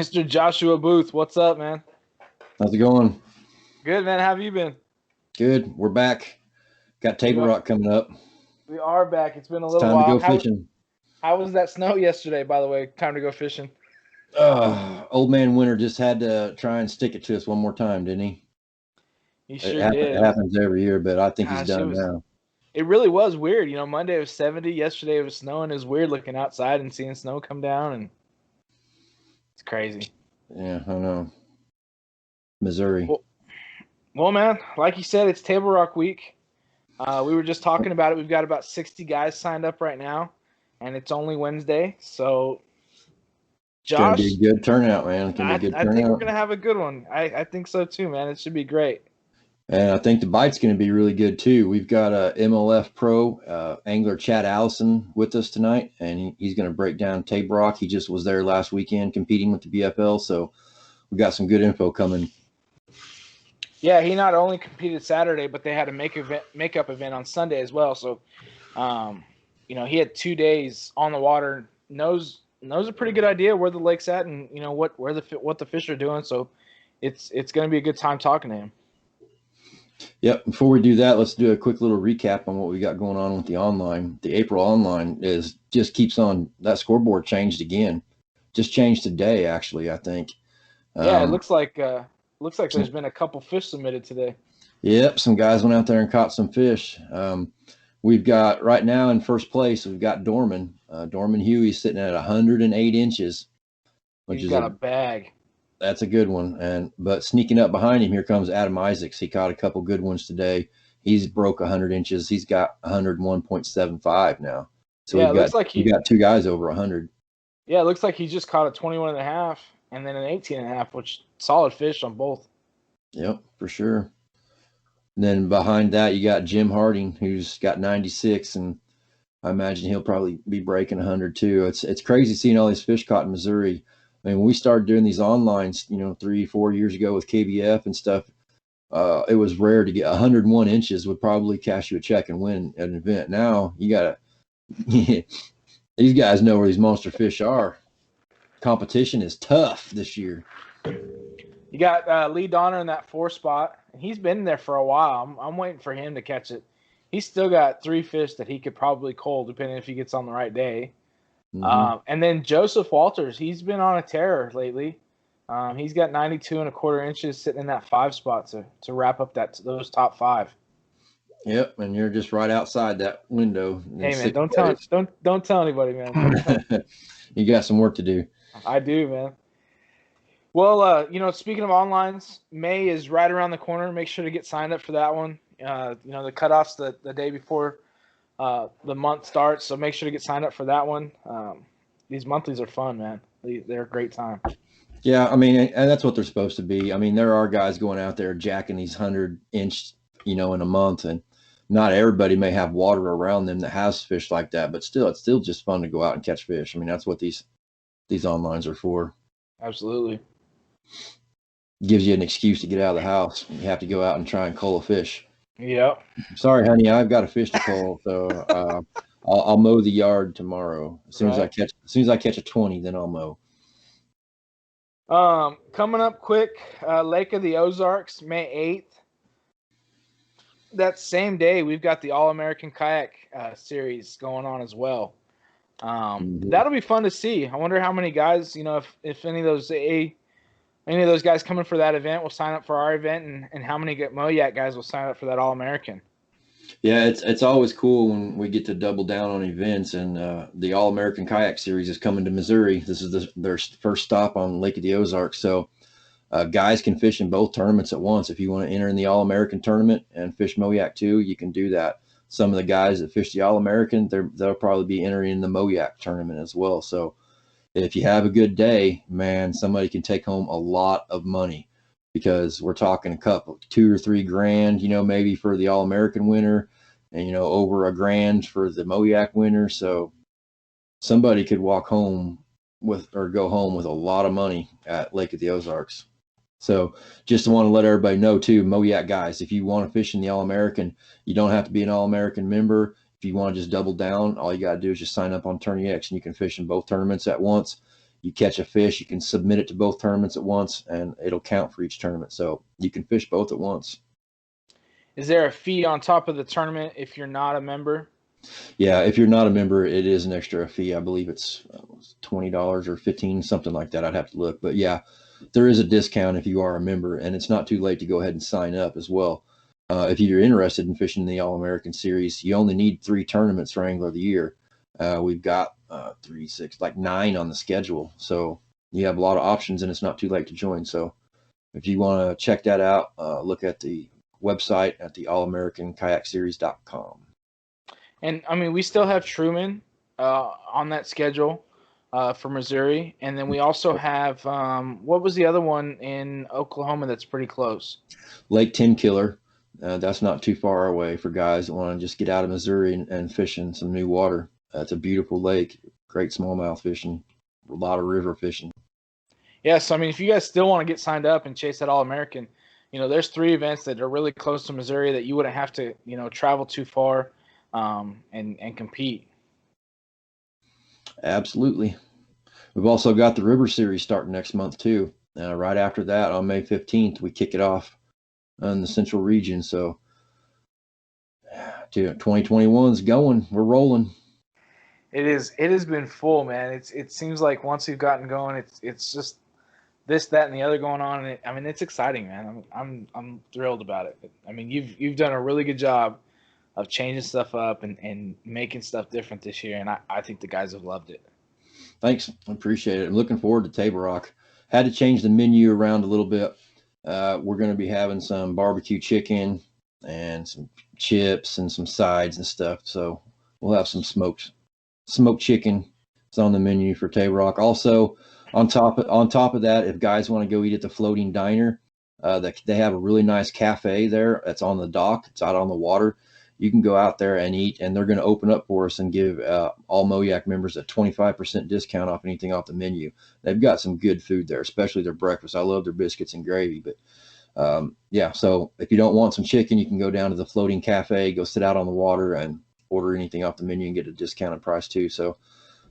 Mr. Joshua Booth, what's up, man? How's it going? Good, man. How have you been? Good. We're back. Got We Table are, Rock coming up. we are back. It's been a It's little time to while. go How fishing. how was that snow yesterday, by the way? Time to go fishing. Old man Winter just had to try and stick it to us one more time, didn't he? He It, sure happen, did. it happens every year, but I think he's Gosh, done now. it really was weird. Monday it was 70, yesterday it was snowing. It was weird looking outside and seeing snow come down, and it's crazy. Yeah, I know. Missouri. Well, well, man, like you said, it's Table Rock week. We were just talking about it. We've got about 60 guys signed up right now, and it's only Wednesday. So, It's going to be Josh, a good turnout, man. It's going to be a good I think we're turnout. gonna have a good one. I think so too, man. It should be great. And I think the bite's going to be really good too. We've got a MLF Pro angler Chad Allison with us tonight, and he's going to break down Table Rock. He just was there last weekend competing with the BFL, so we got some good info coming. Yeah, he not only competed Saturday, but they had a makeup event on Sunday as well. So, he had 2 days on the water. Knows a pretty good idea where the lake's at, and what the fish are doing. So, it's going to be a good time talking to him. Yep. Before we do that, let's do a quick little recap on what we got going on with the online. The April online just keeps on. That scoreboard changed again. Just changed today, actually. I think. Yeah, it looks like there's been a couple fish submitted today. Yep. Some guys went out there and caught some fish. We've got right now in first place. We've got Dorman. Dorman Huey sitting at 108 inches, which He's is got a bag. That's a good one. But sneaking up behind him, here comes Adam Isaacs. He caught a couple good ones today. He's broke 100 inches. He's got 101.75 now. So Yeah, we've got two guys over 100. Yeah, it looks like he just caught a 21 and a half and then an 18 and a half, which solid fish on both. Yep, for sure. And then behind that, you got Jim Harding, who's got 96, and I imagine he'll probably be breaking 100 too. It's crazy seeing all these fish caught in Missouri. I mean, when we started doing these onlines, 3-4 years ago with KBF and stuff, it was rare to get 101 inches would probably cash you a check and win an event. Now you got to, these guys know where these monster fish are. Competition is tough this year. You got Lee Donner in that 4 spot. He's been there for a while. I'm waiting for him to catch it. He's still got 3 fish that he could probably cull, depending if he gets on the right day. Mm-hmm. And then Joseph Walters, he's been on a tear lately. He's got 92.25 inches sitting in that 5 spot to wrap up those top 5. Yep, and you're just right outside that window. Hey man, don't tell anybody, man. You got some work to do. I do, man. Well, speaking of onlines, May is right around the corner. Make sure to get signed up for that one. The cutoff's the day before the month starts, so make sure to get signed up for that one. These monthlies are fun, man. They're a great time. Yeah, I mean, and that's what they're supposed to be. I mean, there are guys going out there jacking these 100-inch, in a month, and not everybody may have water around them that has fish like that, but still, it's still just fun to go out and catch fish. I mean, that's what these onlines are for. Absolutely. Gives you an excuse to get out of the house. You have to go out and try and cull a fish. Yep. Sorry, honey, I've got a fish to cull, so I'll mow the yard tomorrow. As soon as I catch a 20, then I'll mow. Coming up quick, Lake of the Ozarks, May 8th. That same day, we've got the All-American Kayak Series going on as well. That'll be fun to see. I wonder how many guys, if any of those guys coming for that event will sign up for our event, and how many MOYAK guys will sign up for that All-American. Yeah, it's always cool when we get to double down on events, and the All-American Kayak Series is coming to Missouri. This is their first stop on Lake of the Ozarks, so guys can fish in both tournaments at once. If you want to enter in the All-American tournament and fish MOYAK too, you can do that. Some of the guys that fish the All-American, they'll probably be entering in the MOYAK tournament as well. So if you have a good day, man, somebody can take home a lot of money, because we're talking a couple, $2 or $3 grand, maybe for the All-American winner, and, over $1,000 for the MOYAK winner. So somebody could go home with a lot of money at Lake of the Ozarks. So just want to let everybody know too, MOYAK guys, if you want to fish in the All-American, you don't have to be an All-American member. If you want to just double down, all you got to do is just sign up on TourneyX, and you can fish in both tournaments at once. You catch a fish, you can submit it to both tournaments at once, and it'll count for each tournament. So you can fish both at once. Is there a fee on top of the tournament if you're not a member? Yeah, if you're not a member, it is an extra fee. I believe it's $20 or $15, something like that. I'd have to look. But yeah, there is a discount if you are a member, and it's not too late to go ahead and sign up as well. If you're interested in fishing the All-American Series, you only need 3 tournaments for Angler of the Year. We've got 3, 6, like 9 on the schedule. So you have a lot of options, and it's not too late to join. So if you want to check that out, look at the website at the allamericankayakseries.com. And I mean, we still have Truman on that schedule for Missouri, and then we also have what was the other one in Oklahoma that's pretty close? Lake Tenkiller. That's not too far away for guys that want to just get out of Missouri and fish in some new water. It's a beautiful lake, great smallmouth fishing, a lot of river fishing. Yes, I mean, if you guys still want to get signed up and chase that All-American, there's 3 events that are really close to Missouri that you wouldn't have to, travel too far and compete. Absolutely. We've also got the River Series starting next month too. Right after that, on May 15th, we kick it off in the Central Region. So 2021 is going. We're rolling. It has been full, man. It seems like once we've gotten going, it's just this, that, and the other going on. And I mean, it's exciting, man. I'm thrilled about it. I mean, you've done a really good job of changing stuff up and making stuff different this year, and I think the guys have loved it. Thanks. I appreciate it. I'm looking forward to Table Rock. Had to change the menu around a little bit. We're going to be having some barbecue chicken and some chips and some sides and stuff. So we'll have some smoked chicken. It's on the menu for Table Rock. Also, on top of that, if guys want to go eat at the Floating Diner, they have a really nice cafe there. That's on the dock. It's out on the water. You can go out there and eat, and they're going to open up for us and give all MOYAK members a 25% discount off anything off the menu. They've got some good food there, especially their breakfast. I love their biscuits and gravy. But yeah, so if you don't want some chicken, you can go down to the Floating Cafe, go sit out on the water, and order anything off the menu and get a discounted price too. So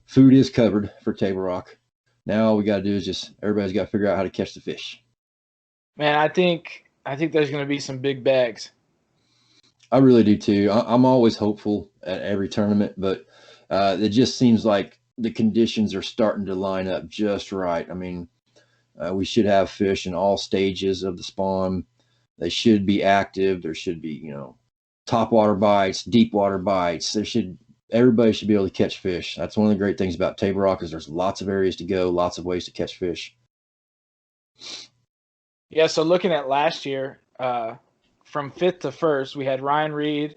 food is covered for Table Rock. Now all we got to do is just everybody's got to figure out how to catch the fish. Man, I think there's going to be some big bags. I really do too. I'm always hopeful at every tournament, but it just seems like the conditions are starting to line up just right. I mean, we should have fish in all stages of the spawn. They should be active. There should be, top water bites, deep water bites. Everybody should be able to catch fish. That's one of the great things about Table Rock is there's lots of areas to go, lots of ways to catch fish. Yeah, so looking at last year, from 5th to 1st, we had Ryan Reed,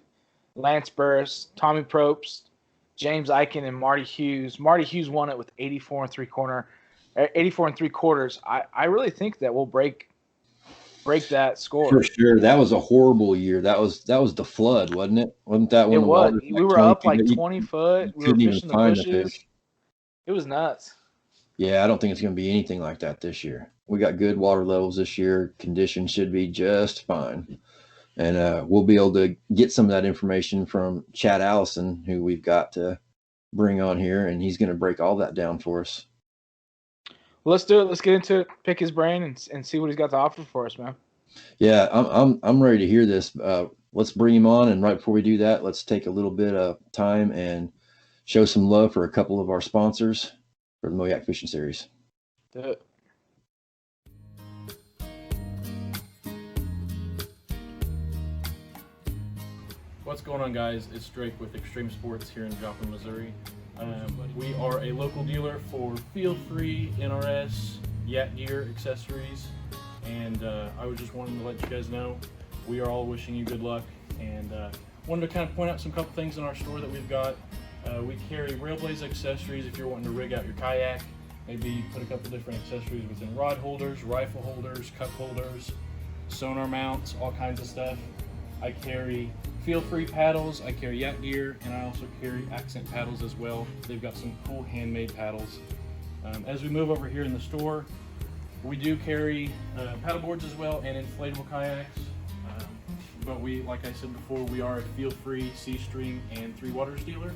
Lance Burris, Tommy Probst, James Eichen, and Marty Hughes. Marty Hughes won it with 84 3/4. I really think that we'll break that score. For sure. That was a horrible year. That was the flood, wasn't it? Wasn't that when it was? We were up like 20 foot. We were fishing the bushes. It was nuts. Yeah, I don't think it's going to be anything like that this year. We got good water levels this year. Conditions should be just fine. And we'll be able to get some of that information from Chad Allison, who we've got to bring on here, and he's going to break all that down for us. Well, let's do it. Let's get into it, pick his brain, and see what he's got to offer for us, man. Yeah, I'm ready to hear this. Let's bring him on, and right before we do that, let's take a little bit of time and show some love for a couple of our sponsors for the MOYAK Fishing Series. Do it. What's going on, guys? It's Drake with Extreme Sports here in Joplin, Missouri. We are a local dealer for feel-free NRS, yak gear, accessories, and I was just wanting to let you guys know we are all wishing you good luck, and wanted to kind of point out some couple things in our store that we've got. We carry Railblaze accessories if you're wanting to rig out your kayak, maybe put a couple different accessories within rod holders, rifle holders, cup holders, sonar mounts, all kinds of stuff. I carry feel-free paddles, I carry yak gear, and I also carry accent paddles as well. They've got some cool handmade paddles. As we move over here in the store, we do carry paddle boards as well and inflatable kayaks. But we, like I said before, we are a feel-free C-Stream and 3 Waters dealer.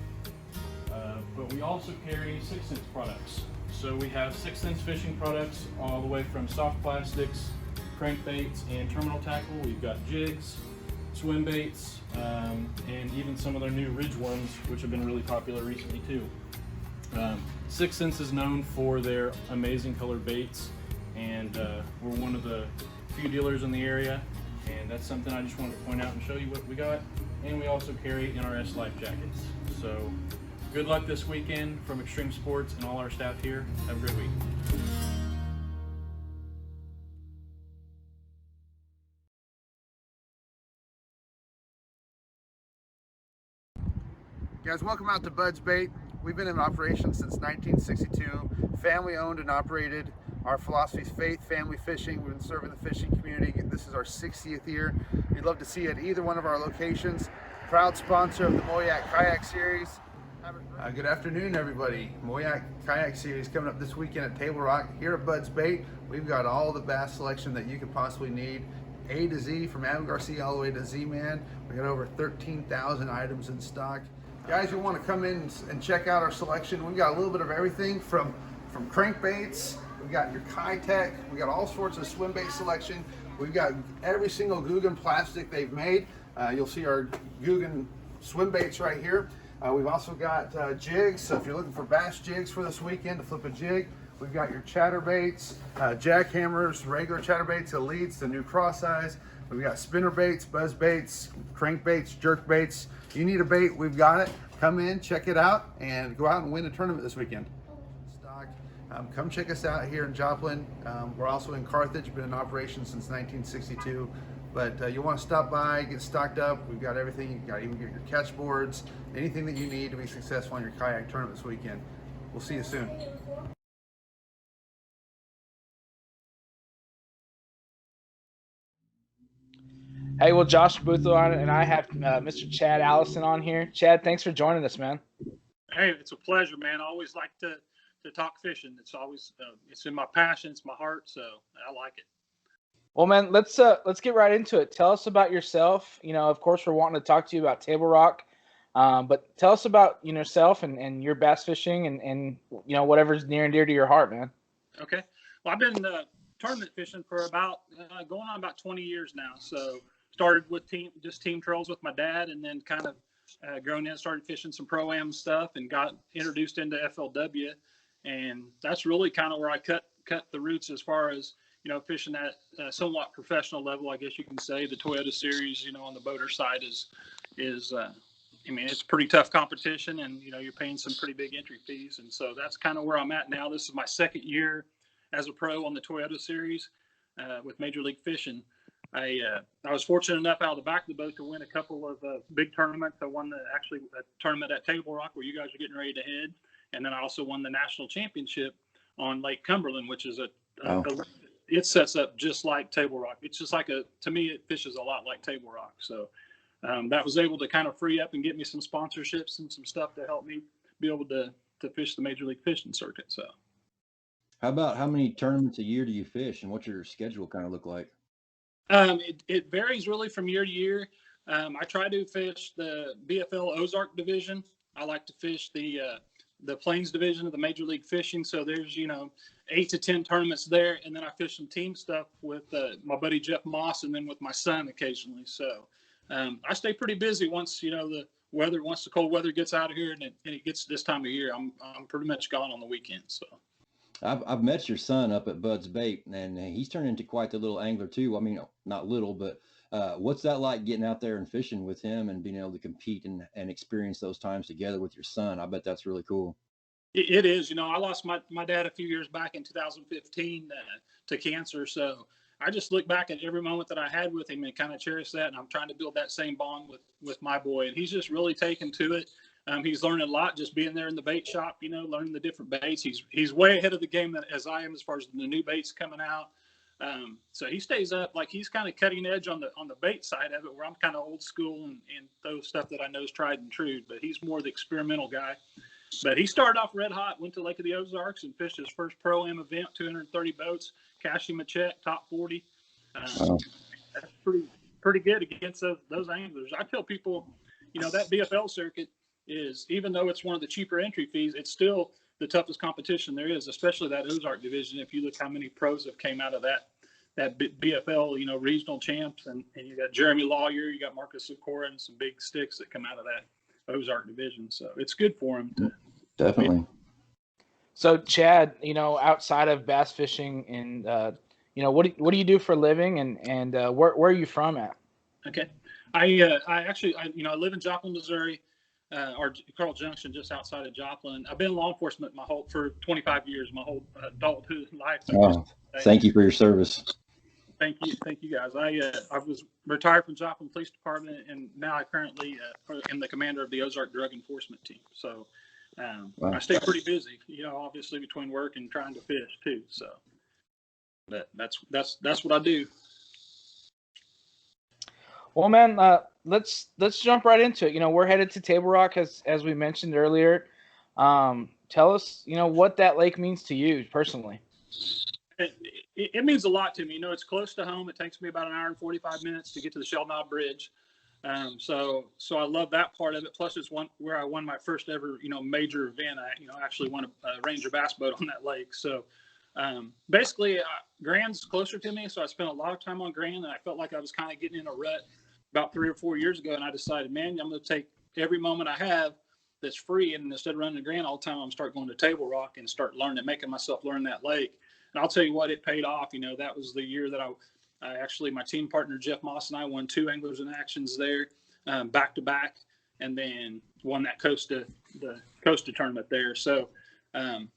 But we also carry 6 Sense products. So we have 6th Sense fishing products all the way from soft plastics, crankbaits, and terminal tackle. We've got jigs, swim baits, and even some of their new ridge worms, which have been really popular recently too. 6th Sense is known for their amazing colored baits, and we're one of the few dealers in the area, and that's something I just wanted to point out and show you what we got. And we also carry NRS life jackets. So good luck this weekend from Extreme Sports and all our staff here. Have a great week. Guys, welcome out to Bud's Bait. We've been in operation since 1962, family owned and operated. Our philosophy is faith, family fishing. We've been serving the fishing community. This is our 60th year. We'd love to see you at either one of our locations. Proud sponsor of the MOYAK Kayak Series. Good afternoon, everybody. MOYAK Kayak Series coming up this weekend at Table Rock. Here at Bud's Bait, we've got all the bass selection that you could possibly need. A to Z, from Adam Garcia all the way to Z-Man. We got over 13,000 items in stock. Guys, you want to come in and check out our selection. We've got a little bit of everything from crankbaits. We've got your Kitech. We got all sorts of swim bait selection. We've got every single Guggen plastic they've made. You'll see our Guggen swim baits right here. We've also got jigs, so if you're looking for bass jigs for this weekend to flip a jig, we've got your chatterbaits, jackhammers, regular chatterbaits, elites, the new cross eyes. We've got spinner baits, buzz baits, crankbaits, jerk baits. You need a bait, we've got it. Come in, check it out, and go out and win a tournament this weekend. Stock. Come check us out here in Joplin. We're also in Carthage, been in operation since 1962. But you want to stop by, get stocked up. We've got everything. You got even get your catch boards, anything that you need to be successful in your kayak tournament this weekend. We'll see you soon. Hey, well, Josh Boothel and I have Mr. Chad Allison on here. Chad, thanks for joining us, man. Hey, it's a pleasure, man. I always like to talk fishing. It's always it's in my passion, it's my heart, so I like it. Well, man, let's get right into it. Tell us about yourself. You know, of course, we're wanting to talk to you about Table Rock, but tell us about yourself and your bass fishing and you know whatever's near and dear to your heart, man. Okay. Well, I've been tournament fishing for about going on about 20 years now. So started with team trolls with my dad, and then kind of grown in, started fishing some pro-am stuff, and got introduced into FLW, and that's really kind of where I cut the roots as far as fishing at somewhat professional level, I guess you can say. The Toyota Series, on the boater side is I mean, it's pretty tough competition, and you're paying some pretty big entry fees, and so that's kind of where I'm at now. This is my second year as a pro on the Toyota Series with Major League Fishing. I was fortunate enough out of the back of the boat to win a couple of big tournaments. I won a tournament at Table Rock where you guys are getting ready to head, and then I also won the national championship on Lake Cumberland, which is it sets up just like Table Rock. It's just like to me, it fishes a lot like Table Rock. So that was able to kind of free up and get me some sponsorships and some stuff to help me be able to fish the Major League Fishing circuit. So, how many tournaments a year do you fish, and what's your schedule kind of look like? It varies really from year to year. I try to fish the BFL Ozark division. I like to fish the Plains division of the Major League Fishing. So there's 8 to 10 tournaments there, and then I fish some team stuff with my buddy Jeff Moss, and then with my son occasionally. So I stay pretty busy once the cold weather gets out of here and it gets this time of year. I'm pretty much gone on the weekends. So. I've met your son up at Bud's Bait, and he's turned into quite the little angler too. I mean, not little, but what's that like, getting out there and fishing with him and being able to compete and experience those times together with your son? I bet that's really cool. It is. I lost my dad a few years back in 2015 to cancer. So I just look back at every moment that I had with him and kind of cherish that. And I'm trying to build that same bond with my boy. And he's just really taken to it. He's learning a lot just being there in the bait shop, learning the different baits. He's way ahead of the game as I am as far as the new baits coming out. So he stays up, like he's kind of cutting edge on the bait side of it, where I'm kind of old school and those stuff that I know is tried and true, but he's more the experimental guy. But he started off red hot, went to Lake of the Ozarks and fished his first Pro-Am event, 230 boats, cashed him a check, top 40. Wow. That's pretty good against those anglers. I tell people, that BFL circuit is, even though it's one of the cheaper entry fees, it's still the toughest competition there is, especially that Ozark division. If you look how many pros have came out of that BFL, you know, regional champs, and you got Jeremy Lawyer, you got Marcus Sikora, and some big sticks that come out of that Ozark division. So it's good for them to Definitely. So Chad, you know, outside of bass fishing, and you know, what do you do for a living, and where are you from at? Okay, I actually I live in Joplin, Missouri, or Carl Junction, just outside of Joplin. I've been in law enforcement for 25 years, my whole adulthood life. Oh, thank you for your service. Thank you guys. I was retired from Joplin Police Department, and now I currently am the commander of the Ozark Drug Enforcement Team. So Wow. I stay pretty busy, you know, obviously between work and trying to fish too. So that's what I do. Well, man, let's jump right into it. You know, we're headed to Table Rock as we mentioned earlier. Tell us, you know, what that lake means to you personally. It means a lot to me. You know, it's close to home. It takes me about an hour and 45 minutes to get to the Shell Knob Bridge. So I love that part of it. Plus, it's where I won my first ever, you know, major event. I actually won a Ranger bass boat on that lake. So basically, Grand's closer to me, so I spent a lot of time on Grand, and I felt like I was kind of getting in a rut about 3 or 4 years ago, and I decided, man, I'm going to take every moment I have that's free, and instead of running to Grand all the time, I'm start going to Table Rock and start making myself learn that lake. And I'll tell you what, it paid off. You know, that was the year that I actually, my team partner Jeff Moss and I won 2 Anglers in Actions there, back to back, and then won that the Costa tournament there. So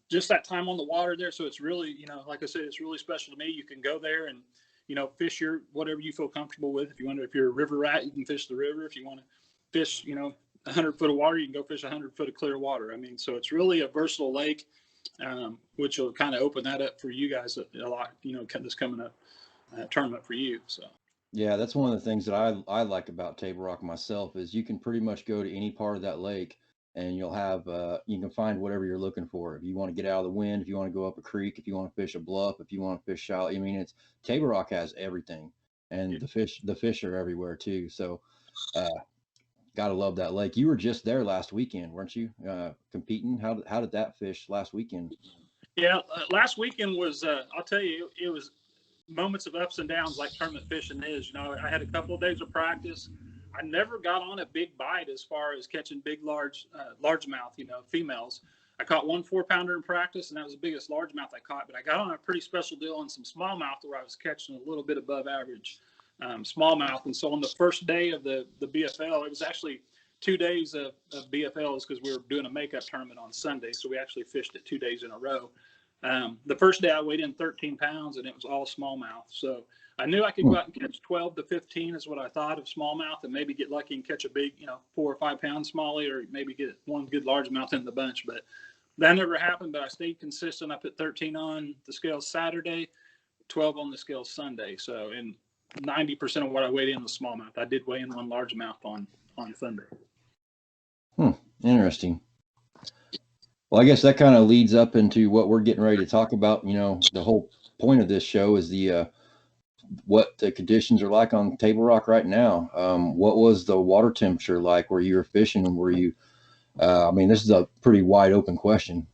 just that time on the water there. So it's really, you know, like I said, it's really special to me. You can go there and, you know, fish whatever you feel comfortable with. If you're a river rat, you can fish the river. If you want to fish, you know, 100 foot of water, you can go fish 100 foot of clear water. I mean, so it's really a versatile lake, which will kind of open that up for you guys a lot, you know, this coming up tournament for you. So. Yeah, that's one of the things that I like about Table Rock myself is you can pretty much go to any part of that lake and you'll have you can find whatever you're looking for. If you want to get out of the wind, if you want to go up a creek, if you want to fish a bluff, if you want to fish shallow, I mean, Table Rock has everything, and the fish are everywhere too. So gotta love that lake. You were just there last weekend, weren't you? Competing. How did that fish last weekend? Yeah, last weekend was I'll tell you, it was moments of ups and downs like tournament fishing is. You know, I had a couple of days of practice. I never got on a big bite as far as catching big, largemouth, you know, females. I caught 1 4-pounder in practice, and that was the biggest largemouth I caught. But I got on a pretty special deal on some smallmouth where I was catching a little bit above average smallmouth. And so on the first day of the BFL, it was actually 2 days of BFLs because we were doing a makeup tournament on Sunday. So we actually fished it 2 days in a row. The first day I weighed in 13 pounds, and it was all smallmouth. So I knew I could go out and catch 12 to 15 is what I thought of smallmouth, and maybe get lucky and catch a big, you know, 4 or 5 pound smallie, or maybe get one good largemouth in the bunch. But that never happened, but I stayed consistent. I put 13 on the scales Saturday, 12 on the scales Sunday. So, and 90% of what I weighed in was smallmouth. I did weigh in 1 largemouth on Sunday. Interesting. Well, I guess that kind of leads up into what we're getting ready to talk about. You know, the whole point of this show is what the conditions are like on Table Rock right now. What was the water temperature like where you were fishing, and were you? I mean, this is a pretty wide open question.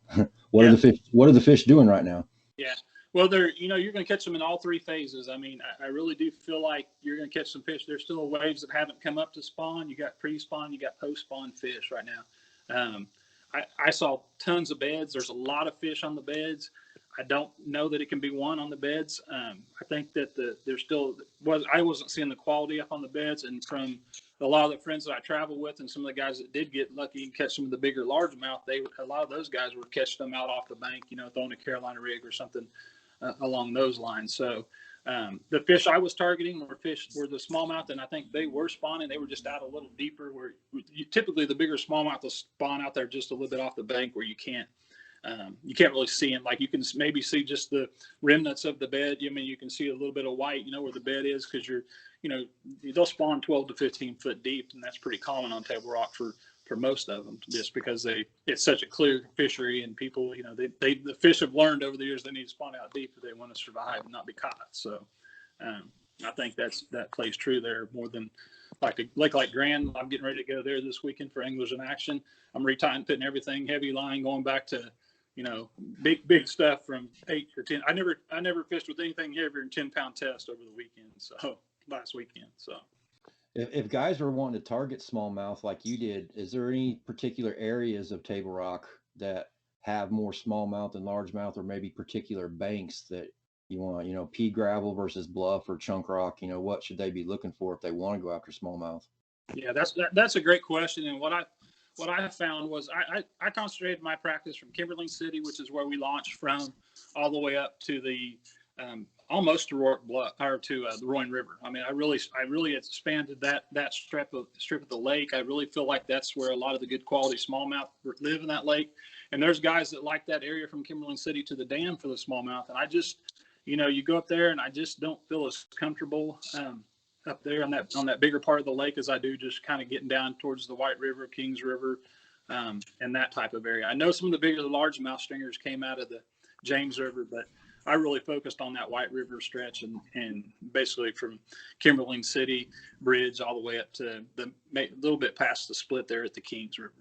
What are the fish doing right now? Yeah. Well, you're going to catch them in all 3 phases. I mean, I really do feel like you're going to catch some fish. There's still waves that haven't come up to spawn. You got pre-spawn, you got post-spawn fish right now. I saw tons of beds. There's a lot of fish on the beds. I don't know that it can be won on the beds. I think that I wasn't seeing the quality up on the beds, and from a lot of the friends that I travel with and some of the guys that did get lucky and catch some of the bigger largemouth, a lot of those guys were catching them out off the bank, you know, throwing a Carolina rig or something along those lines. So the fish I was targeting were the smallmouth, and I think they were spawning. They were just out a little deeper where typically the bigger smallmouth will spawn out there just a little bit off the bank where you can't really see them. Like you can maybe see just the remnants of the bed. I mean, you can see a little bit of white, you know, where the bed is, because they'll spawn 12 to 15 foot deep, and that's pretty common on Table Rock for most of them, just because it's such a clear fishery, and people, you know, the fish have learned over the years they need to spawn out deep if they want to survive and not be caught. So I think that plays true there more than like a lake like Grand. I'm getting ready to go there this weekend for Anglers in Action. I'm retying, putting everything heavy line, going back to, big stuff from 8 to 10. I never fished with anything heavier than 10-pound test over the weekend. So last weekend. So if guys were wanting to target smallmouth like you did, is there any particular areas of Table Rock that have more smallmouth and largemouth, or maybe particular banks that you want, pea gravel versus bluff or chunk rock? What should they be looking for if they want to go after smallmouth? Yeah, that's a great question. And what I found was I concentrated my practice from Kimberling City, which is where we launched from, all the way up to the almost to Rourke Bluff, or to the Rowan River. I mean, I really expanded that strip of the lake. I really feel like that's where a lot of the good quality smallmouth live in that lake. And there's guys that like that area from Kimberling City to the dam for the smallmouth. And I just, you go up there and I just don't feel as comfortable up there on that bigger part of the lake as I do just kind of getting down towards the White River, Kings River, and that type of area. I know some of the bigger largemouth stringers came out of the James River, but I really focused on that White River stretch and basically from Kimberling City Bridge all the way up to a little bit past the split there at the Kings River.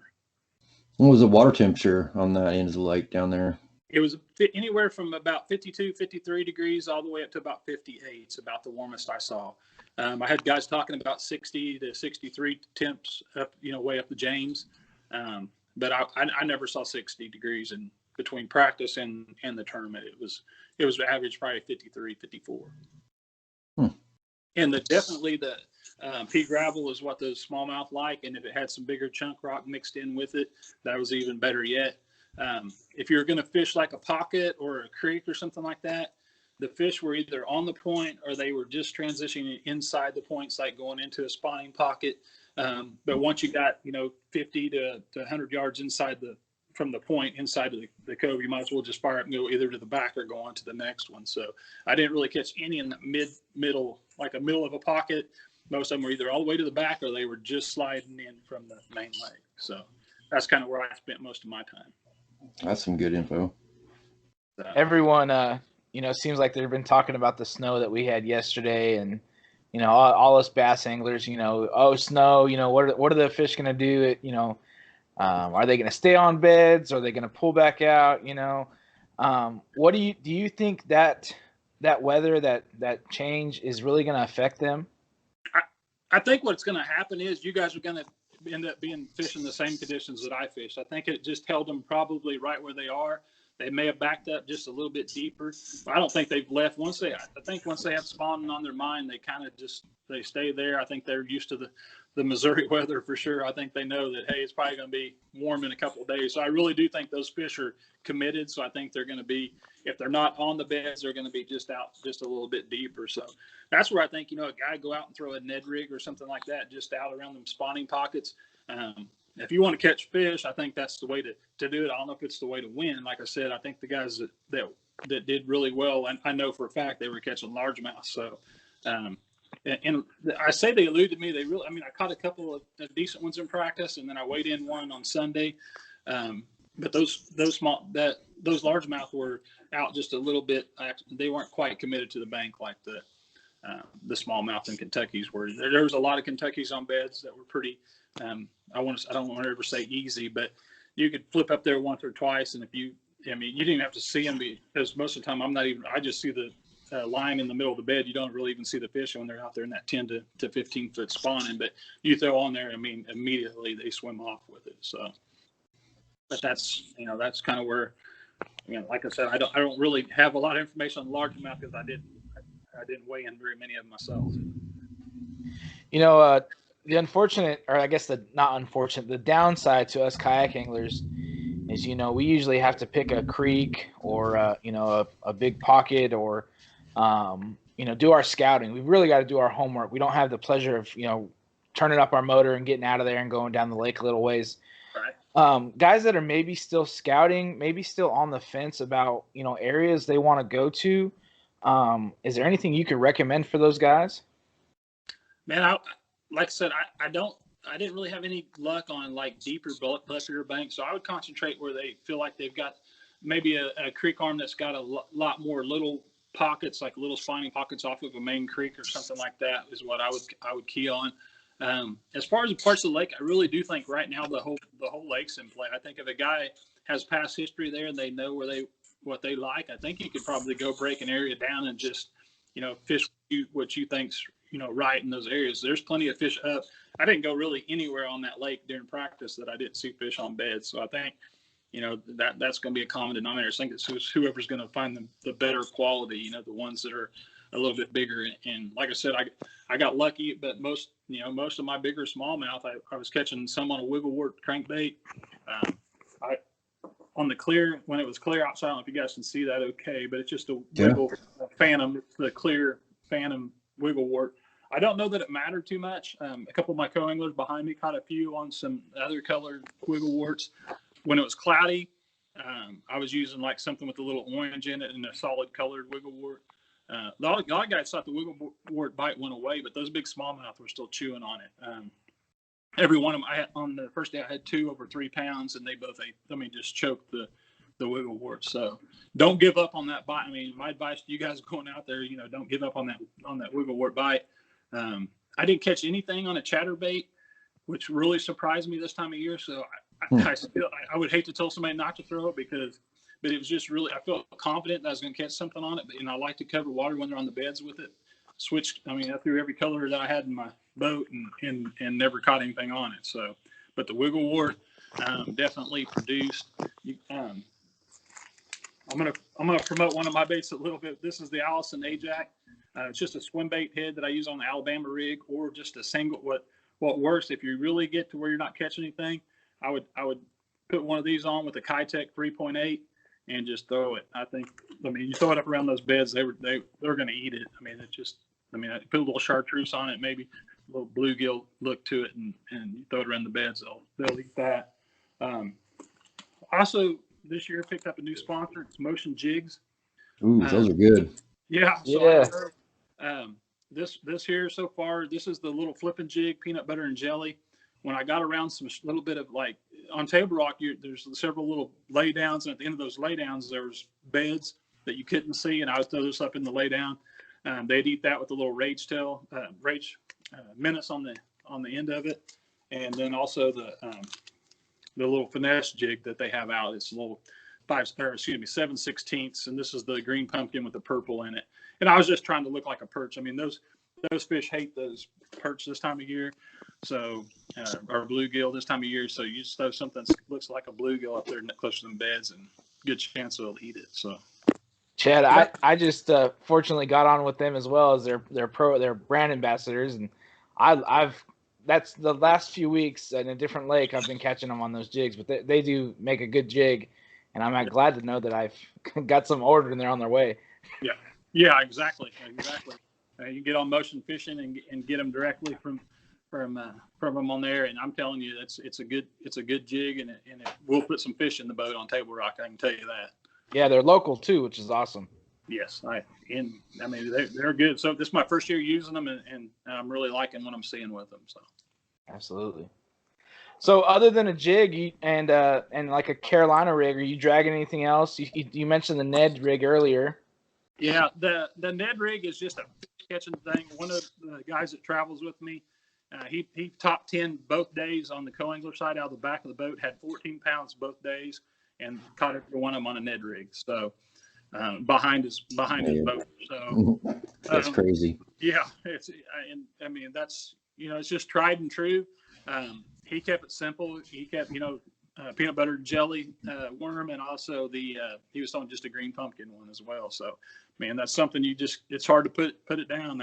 What was the water temperature on that end of the lake down there? It was anywhere from about 52, 53 degrees all the way up to about 58. It's about the warmest I saw. I had guys talking about 60 to 63 temps up, way up the James. But I never saw 60 degrees in between practice and the tournament. It was average probably 53, 54. And definitely the pea gravel is what the smallmouth like. And if it had some bigger chunk rock mixed in with it, that was even better yet. If you're going to fish like a pocket or a creek or something like that, the fish were either on the point or they were just transitioning inside the points, like going into a spawning pocket. But once you got, 50 to 100 yards from the point inside of the cove, you might as well just fire up and go either to the back or go on to the next one. So I didn't really catch any in the middle, like a middle of a pocket. Most of them were either all the way to the back or they were just sliding in from the main lake. So that's kind of where I spent most of my time. That's some good info. Everyone, seems like they've been talking about the snow that we had yesterday, and all us bass anglers, snow. What are the fish going to do? Are they going to stay on beds? Are they going to pull back out? What do you think that weather, that change is really going to affect them? I think what's going to happen is you guys are going to end up fishing the same conditions that I fished. I think it just held them probably right where they are. They may have backed up just a little bit deeper. But I don't think they've left. I think once they have spawning on their mind, they kind of they stay there. I think they're used to the Missouri weather for sure. I think they know that, hey, it's probably going to be warm in a couple of days. So I really do think those fish are committed. So I think they're going to be, if they're not on the beds, they're going to be just out just a little bit deeper. So that's where I think, a guy go out and throw a Ned rig or something like that, just out around them spawning pockets. If you want to catch fish, I think that's the way to do it. I don't know if it's the way to win. Like I said, I think the guys that did really well, and I know for a fact they were catching largemouth. So, and I say they eluded me. I caught a couple of decent ones in practice, and then I weighed in one on Sunday. But those largemouth were out just a little bit. They weren't quite committed to the bank like the smallmouth and Kentuckies were. There was a lot of Kentuckies on beds that were pretty. I don't want to ever say easy, but you could flip up there once or twice, and you didn't even have to see them because most of the time I just see the line in the middle of the bed. You don't really even see the fish when they're out there in that 10 to 15 foot spawning, but you throw on there, immediately they swim off with it. So, but that's kind of where, like I said, I don't really have a lot of information on largemouth because I didn't weigh in very many of them myself. The unfortunate, or I guess the downside to us kayak anglers is, we usually have to pick a creek or, a big pocket or, do our scouting. We've really got to do our homework. We don't have the pleasure of, turning up our motor and getting out of there and going down the lake a little ways. Right. Guys that are maybe still scouting, maybe still on the fence about, areas they want to go to. Is there anything you could recommend for those guys? Man, like I said, I didn't really have any luck on like deeper buffer banks. So I would concentrate where they feel like they've got maybe a creek arm that's got a lot more little pockets, like little spawning pockets off of a main creek or something like that is what I would key on. As far as the parts of the lake, I really do think right now the whole lake's in play. I think if a guy has past history there and they know what they like, I think you could probably go break an area down and just, fish what you think's, right in those areas. There's plenty of fish up. I didn't go really anywhere on that lake during practice that I didn't see fish on beds. So I think, that's going to be a common denominator. I think it's whoever's going to find the better quality, the ones that are a little bit bigger. And like I said, I got lucky, but most of my bigger smallmouth, I was catching some on a wigglewort crankbait. On the clear, when it was clear outside, I don't know if you guys can see that okay, but it's just a wiggle phantom. It's the clear phantom wigglewort. I don't know that it mattered too much. A couple of my co-anglers behind me caught a few on some other colored wiggleworts. When it was cloudy, I was using like something with a little orange in it and a solid colored wigglewort. A lot of guys thought the wigglewort bite went away, but those big smallmouth were still chewing on it. Every one of them, on the first day I had 2 over 3 pounds, and they both just choked the wigglewort. So don't give up on that bite. I mean, my advice to you guys going out there, don't give up on that wigglewort bite. I didn't catch anything on a chatterbait, which really surprised me this time of year. So I would hate to tell somebody not to throw it but it was just really, I felt confident that I was going to catch something on it. But I like to cover water when they're on the beds with it. I threw every color that I had in my boat and never caught anything on it. So, but the wigglewort definitely produced. I'm gonna promote one of my baits a little bit. This is the Allison Ajax. It's just a swim bait head that I use on the Alabama rig, or just a single. What works if you really get to where you're not catching anything, I would put one of these on with a Kitech 3.8 and just throw it. You throw it up around those beds, they're going to eat it. I put a little chartreuse on it, maybe a little bluegill look to it, and you throw it around the beds, they'll eat that. Also, this year picked up a new sponsor. It's Motion Jigs. Ooh, those are good. Yeah. So this here so far, this is the little flipping jig, peanut butter and jelly. When I got around some little bit of on Table Rock, there's several little lay downs, and at the end of those lay downs, there was beds that you couldn't see, and I would throw this up in the lay down. They'd eat that with a little rage menace on the end of it, and then also the little finesse jig that they have out. It's a little 7/16, and this is the green pumpkin with the purple in it. And I was just trying to look like a perch. I mean, those fish hate those perch this time of year, so or bluegill this time of year. So you just throw something that looks like a bluegill up there close to them beds, and good chance they'll eat it. So. Chad, I just fortunately got on with them as well as their brand ambassadors, and that's the last few weeks in a different lake I've been catching them on those jigs, but they do make a good jig, and I'm glad to know that I've got some ordered and they're on their way. Yeah, exactly. You get on Motion Fishing and get them directly from them on there, and I'm telling you, it's a good jig, and it will put some fish in the boat on Table Rock. I can tell you that. Yeah, they're local too, which is awesome. Yes, they're good. So this is my first year using them, and I'm really liking what I'm seeing with them. So, absolutely. So, other than a jig and like a Carolina rig, are you dragging anything else? You mentioned the Ned rig earlier. Yeah, the Ned rig is just a fish catching thing. One of the guys that travels with me, he top 10 both days on the co-angler side out of the back of the boat, had 14 pounds both days, and caught every one of them on a Ned rig. So behind his boat. So that's crazy. Yeah, that's it's just tried and true. He kept it simple. He kept peanut butter jelly worm, and also he was on just a green pumpkin one as well. So that's something it's hard to put it down.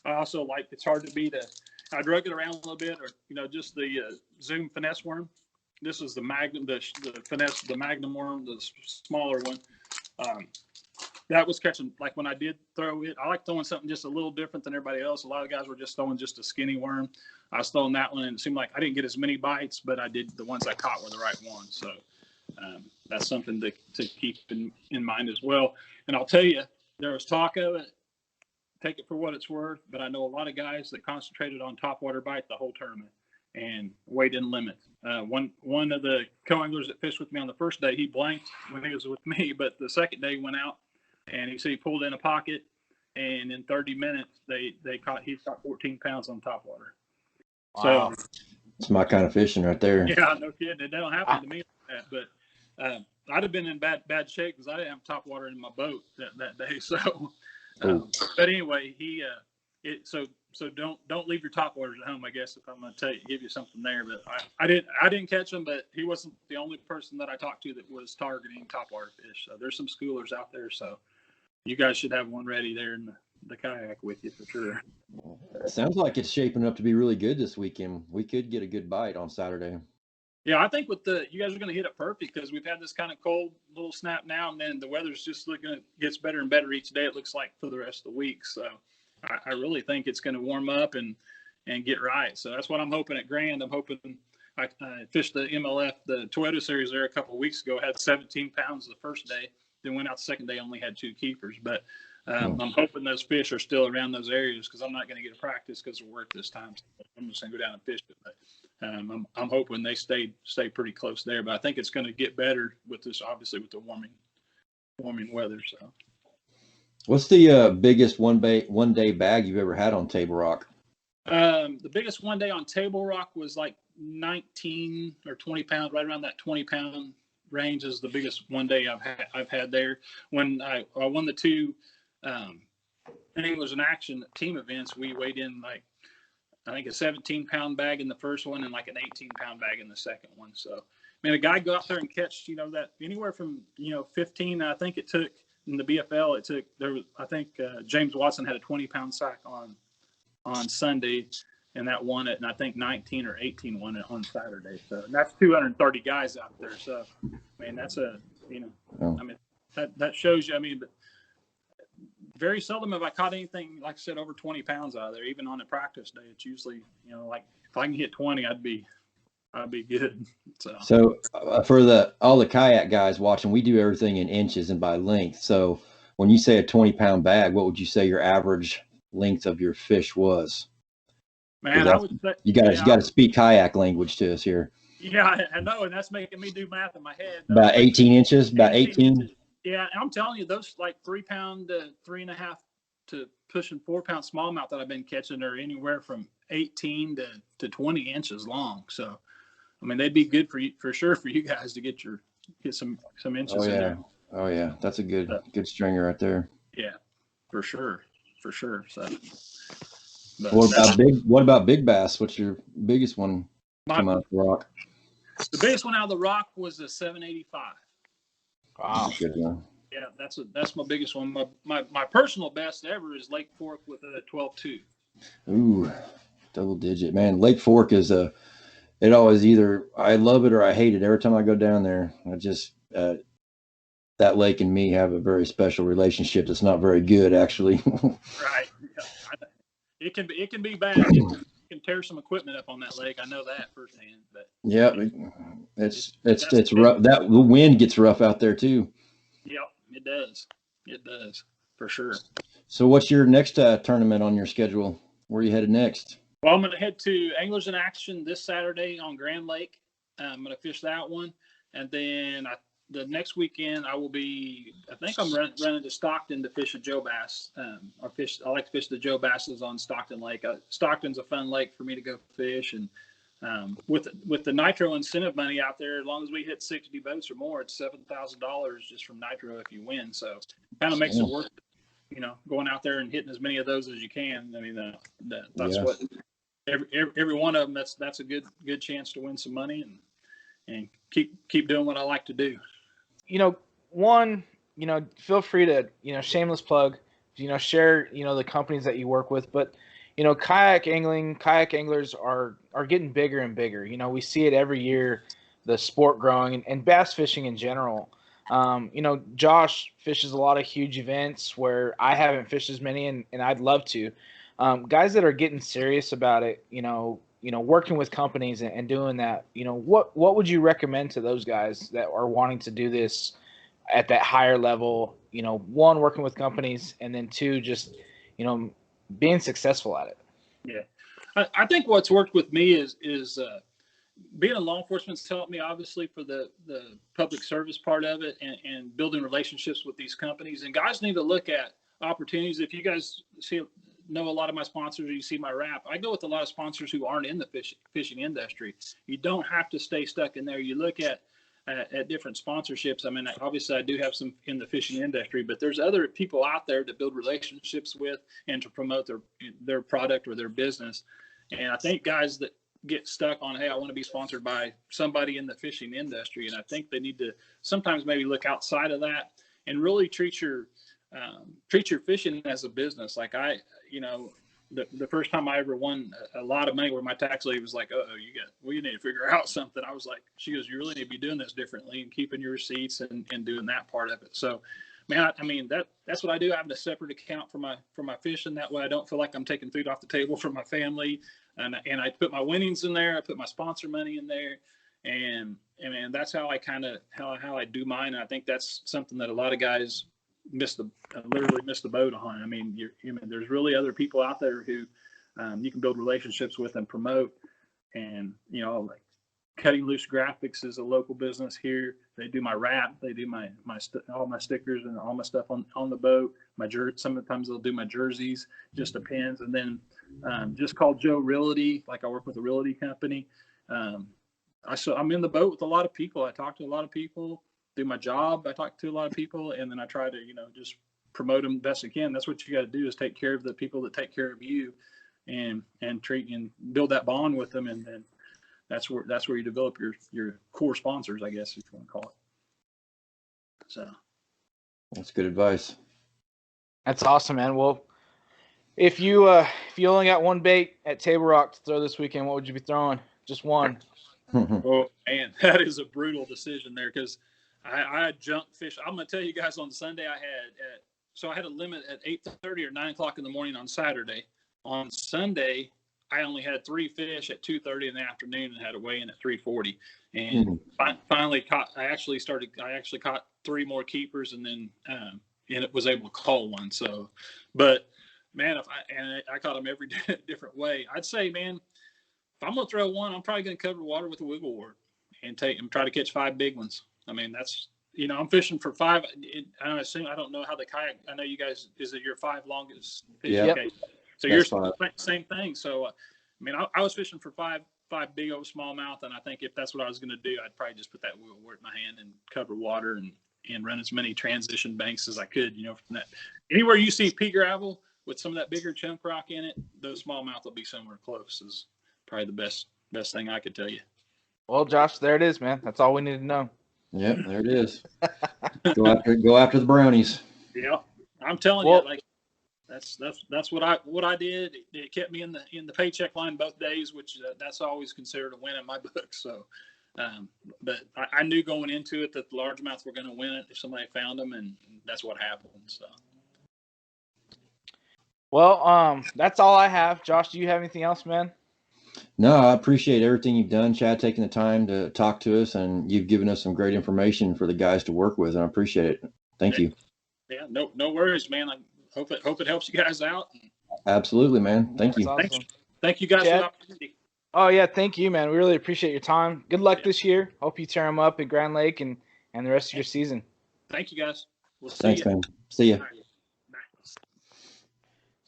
I also it's hard to beat I drug it around a little bit, or just the Zoom finesse worm. This is the Magnum, the finesse, the Magnum worm, the smaller one. That was catching, when I did throw it, I like throwing something just a little different than everybody else. A lot of guys were just throwing just a skinny worm. I was throwing that one, and it seemed like I didn't get as many bites, but the ones I caught were the right ones. So that's something to keep in mind as well. And I'll tell you, there was talk of it. Take it for what it's worth, but I know a lot of guys that concentrated on topwater bite the whole tournament, and weight didn't limit. One of the co-anglers that fished with me on the first day, he blanked when he was with me, but the second day he went out, and he said he pulled in a pocket, and in 30 minutes he caught 14 pounds on topwater. Wow. So it's my kind of fishing right there. Yeah, no kidding. It don't happen to me like that, but I'd have been in bad shape because I didn't have top water in my boat that day. So, but anyway, so don't leave your top waters at home. I guess if I'm going to give you something there, but I didn't catch him, but he wasn't the only person that I talked to that was targeting top water fish. So there's some schoolers out there. So you guys should have one ready there in the kayak with you for sure. It sounds like it's shaping up to be really good this weekend. We could get a good bite on Saturday. Yeah, I think you guys are going to hit it perfect because we've had this kind of cold little snap now, and then the weather's just gets better and better each day. It looks like for the rest of the week. So I really think it's going to warm up and get right. So that's what I'm hoping at Grand. I'm hoping I fished the MLF, the Toyota Series there a couple of weeks ago. Had 17 pounds the first day. Then went out the second day, only had 2 keepers. But I'm hoping those fish are still around those areas because I'm not going to get a practice because of work this time. So I'm just going to go down and fish it. But I'm hoping they stay pretty close there. But I think it's going to get better with this, obviously, with the warming weather. So. What's the biggest one day bag you've ever had on Table Rock? The biggest one day on Table Rock was like 19 or 20 pounds, right around that 20-pound range is the biggest one day I've had there. When I won the 2 Anglers in Action team events, we weighed in like I think a 17-pound bag in the first one and like an 18-pound bag in the second one. So, I mean, a guy go out there and catch, that anywhere from 15. I think it took. In the BFL, James Watson had a 20-pound sack on Sunday, and that won it. And I think 19 or 18 won it on Saturday. So and that's 230 guys out there. So, I mean, that's I mean, that shows you. I mean, but very seldom have I caught anything like I said over 20 pounds out of there. Even on a practice day, it's usually like if I can hit 20, I'd be good. So for all the kayak guys watching, we do everything in inches and by length. So when you say a 20-pound bag, what would you say your average length of your fish was? Man, I would say you got to speak kayak language to us here. Yeah, I know, and that's making me do math in my head. About 18 inches, about 18. Inches. Yeah, I'm telling you, those like 3-pound to 3.5 to pushing 4-pound smallmouth that I've been catching are anywhere from 18 to 20 inches long. So. I mean, they'd be good for sure for you guys to get some inches in there. Oh yeah, that's a good stringer right there. Yeah, for sure. So, but what about big bass? What's your biggest one come out of the rock? The biggest one out of the rock was a 785. Wow, good one. Yeah, that's my biggest one. My personal best ever is Lake Fork with a 12.2. Ooh, double digit, man. Lake Fork is it always either I love it or I hate it. Every time I go down there, I just that lake and me have a very special relationship. That's not very good, actually. Right. Yeah. It can be bad. You can tear some equipment up on that lake. I know that firsthand. But yeah, it's rough. The wind gets rough out there too. Yep, it does. It does for sure. So, what's your next tournament on your schedule? Where are you headed next? Well, I'm going to head to Anglers in Action this Saturday on Grand Lake. I'm going to fish that one. And then the next weekend I think I'm running to Stockton to fish a Joe Bass. I like to fish the Joe Basses on Stockton Lake. Stockton's a fun lake for me to go fish. And with the nitro incentive money out there, as long as we hit 60 boats or more, it's $7,000 just from nitro if you win. So it kind of makes it worth it, going out there and hitting as many of those as you can. I mean, that's what every one of them, that's a good chance to win some money and keep doing what I like to do. Feel free to, shameless plug, share, the companies that you work with, but, kayak anglers are getting bigger and bigger. We see it every year, the sport growing and bass fishing in general. Josh fishes a lot of huge events where I haven't fished as many and I'd love to. Guys that are getting serious about it, working with companies and doing that, what would you recommend to those guys that are wanting to do this at that higher level? One, working with companies, and then two, just, being successful at it. Yeah. I think what's worked with me is being in law enforcement's helped me obviously for the public service part of it and building relationships with these companies. And guys need to look at opportunities. If you guys know a lot of my sponsors, or you see my rap, I go with a lot of sponsors who aren't in the fishing industry. You don't have to stay stuck in there. You look at at different sponsorships. I mean, obviously I do have some in the fishing industry, but there's other people out there to build relationships with and to promote their product or their business. And I think guys that get stuck on, hey, I want to be sponsored by somebody in the fishing industry, and I think they need to sometimes maybe look outside of that and really treat your fishing as a business. Like the first time I ever won a lot of money, where my tax lady was like, you need to figure out something. I was like, she goes, you really need to be doing this differently and keeping your receipts and doing that part of it. So, man, I mean, that's what I do. I have a separate account for my fishing. That way I don't feel like I'm taking food off the table from my family. And I put my winnings in there. I put my sponsor money in there. And that's how I how I do mine. And I think that's something that a lot of guys literally miss the boat on. I mean, there's really other people out there who you can build relationships with and promote. And like Cutting Loose Graphics is a local business here. They do my wrap, they do all my stickers and all my stuff on the boat. My sometimes they'll do my jerseys. Just depends. And then just called Joe Realty. Like, I work with a realty company. I'm in the boat with a lot of people. I talk to a lot of people. Do my job. I talk to a lot of people, and then I try to, just promote them best I can. That's what you got to do, is take care of the people that take care of you, and treat and build that bond with them. And then that's where you develop your core sponsors, I guess, if you want to call it. So that's good advice. That's awesome, man. Well, if you only got one bait at Table Rock to throw this weekend, what would you be throwing? Just one. Oh man, that is a brutal decision there, because I junk fish. I'm gonna tell you guys, on Sunday I had a limit at 8:30 or 9 o'clock in the morning on Saturday. On Sunday, I only had 3 fish at 2:30 in the afternoon and had a weigh in at 3:40. And finally I actually caught 3 more keepers, and then and it was able to call one. So, but man, I caught them every different way. I'd say, man, if I'm gonna throw one, I'm probably gonna cover the water with a wiggle wart and try to catch 5 big ones. I mean, that's, I'm fishing for 5. I don't know how the kayak. I know you guys. Is it your 5 longest fish? Yeah. Okay. So you're same thing. So, I mean, I was fishing for 5 big old smallmouth, and I think if that's what I was going to do, I'd probably just put that wiggle wart in my hand and cover water and run as many transition banks as I could. From that, anywhere you see pea gravel with some of that bigger chunk rock in it, those smallmouth will be somewhere close. Is probably the best thing I could tell you. Well, Josh, there it is, man. That's all we need to know. Yep, there it is. Go after the brownies. Yeah, I'm telling you, like that's what I did. It kept me in the paycheck line both days, which that's always considered a win in my book. So, but I knew going into it that the largemouth were going to win it if somebody found them, and that's what happened. So. Well, that's all I have. Josh, do you have anything else, man? No, I appreciate everything you've done, Chad, taking the time to talk to us, and you've given us some great information for the guys to work with, and I appreciate it. Thank you. Yeah, no worries, man. I hope it helps you guys out. Absolutely, man. Thank you. Awesome. Thank you guys Chad? for the opportunity. Oh yeah, thank you, man. We really appreciate your time. Good luck this year. Hope you tear them up at Grand Lake and the rest of your season. Thank you, guys. We'll see Thanks, you. man. See ya.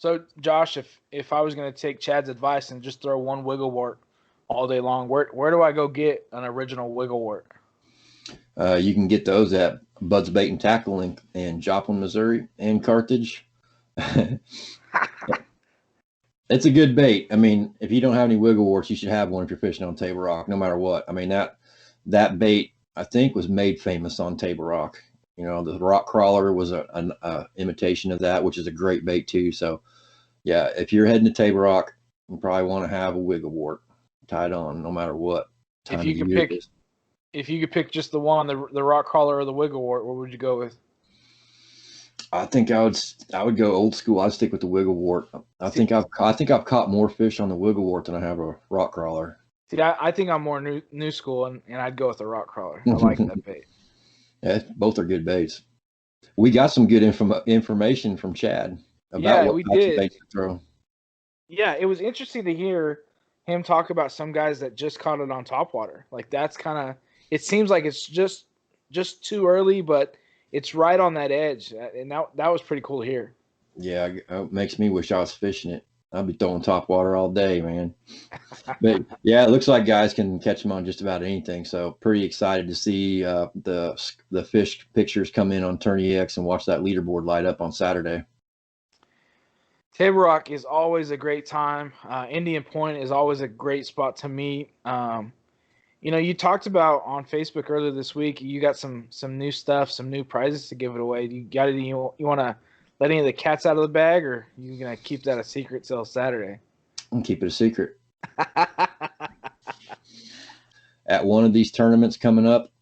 So, Josh, if I was going to take Chad's advice and just throw one wiggle wart all day long, where do I go get an original wiggle wart? You can get those at Bud's Bait and Tackle in Joplin, Missouri, and Carthage. It's a good bait. I mean, if you don't have any wiggle warts, you should have one if you're fishing on Table Rock, no matter what. I mean, that bait, I think, was made famous on Table Rock. The rock crawler was an imitation of that, which is a great bait too. So, yeah, if you're heading to Table Rock, you probably want to have a wiggle wart tied on, no matter what time if you could pick just the one, the rock crawler or the wiggle wart, what would you go with? I think I would go old school. I'd stick with the wiggle wart. I think I've caught more fish on the wiggle wart than I have a rock crawler. See, I think I'm more new school, and I'd go with the rock crawler. I like that bait. Yeah, both are good baits. We got some good information from Chad about what types of baits to throw. Yeah, it was interesting to hear him talk about some guys that just caught it on topwater. Like, that's kind of – it seems like it's just too early, but it's right on that edge. And that was pretty cool to hear. Yeah, it makes me wish I was fishing it. I'll be throwing top water all day, man. But yeah, it looks like guys can catch them on just about anything. So pretty excited to see the fish pictures come in on Tourney X and watch that leaderboard light up on Saturday. Table Rock is always a great time. Indian Point is always a great spot to meet. You talked about on Facebook earlier this week. You got some new stuff, some new prizes to give it away. You got any? You want to let any of the cats out of the bag, or you gonna keep that a secret till Saturday? And keep it a secret. At one of these tournaments coming up,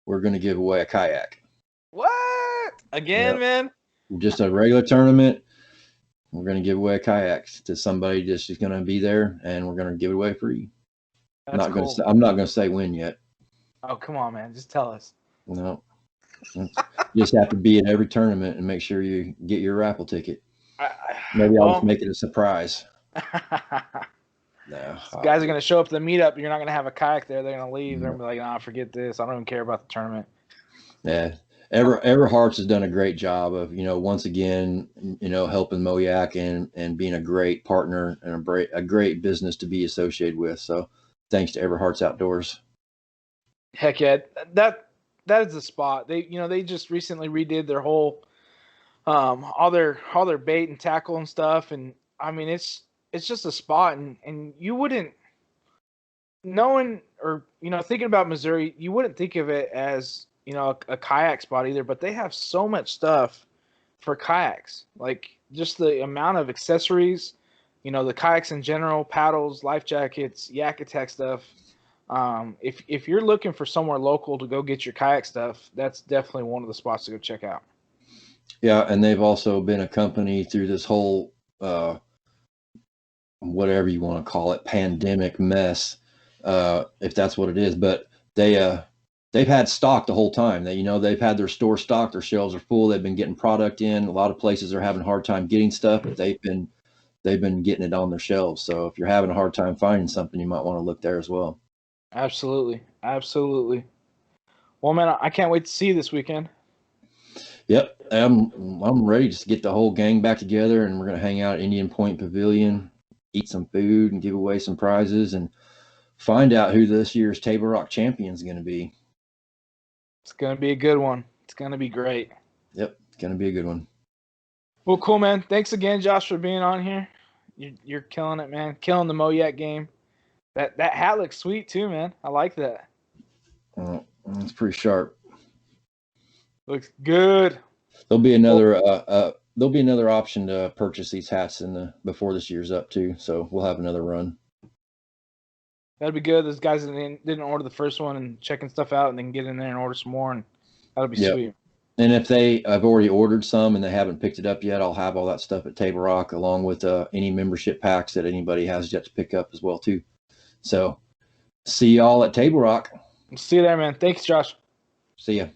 we're going to give away a kayak. What? Again, Yep. man? Just a regular tournament. We're going to give away a kayak to somebody just who's going to be there, and we're going to give it away free. That's cool. I'm not going to say when yet. Oh, come on, man. Just tell us. No. You just have to be at every tournament and make sure you get your raffle ticket. Maybe I'll just make it a surprise. No. Guys are going to show up to the meetup. You're not going to have a kayak there. They're going to leave. They're going to be like, nah, forget this. I don't even care about the tournament. Yeah. Everhart's has done a great job of, once again, helping MOYAK and being a great partner and a great business to be associated with. So thanks to Everhart's Outdoors. Heck yeah. That is the spot. They just recently redid their whole, all their bait and tackle and stuff. And I mean, it's just a spot, and you wouldn't, knowing or thinking about Missouri, you wouldn't think of it as a kayak spot either. But they have so much stuff for kayaks, like just the amount of accessories, the kayaks in general, paddles, life jackets, Yak Attack stuff. If you're looking for somewhere local to go get your kayak stuff, that's definitely one of the spots to go check out. Yeah, and they've also been a company through this whole whatever you want to call it, pandemic mess, if that's what it is. But they've had stock the whole time. They've had their store stocked, their shelves are full. They've been getting product in. A lot of places are having a hard time getting stuff, but they've been getting it on their shelves. So if you're having a hard time finding something, you might want to look there as well. Absolutely. Well, man, I can't wait to see you this weekend. Yep, I'm ready to get the whole gang back together, and we're gonna hang out at Indian Point Pavilion, eat some food, and give away some prizes, and find out who this year's Table Rock champion is going to be. It's going to be a good one. It's going to be great. Yep, it's going to be a good one. Well, cool, man. Thanks again, Josh, for being on here. You're killing it, man. Killing the MOYAK game. That hat looks sweet too, man. I like that. It's pretty sharp. Looks good. There'll be another option to purchase these hats before this year's up too. So we'll have another run. That'd be good. Those guys didn't order the first one and checking stuff out, and then get in there and order some more, and that'll be sweet. And if I've already ordered some and they haven't picked it up yet, I'll have all that stuff at Table Rock along with any membership packs that anybody has yet to pick up as well too. So see y'all at Table Rock. See you there, man. Thanks, Josh. See ya.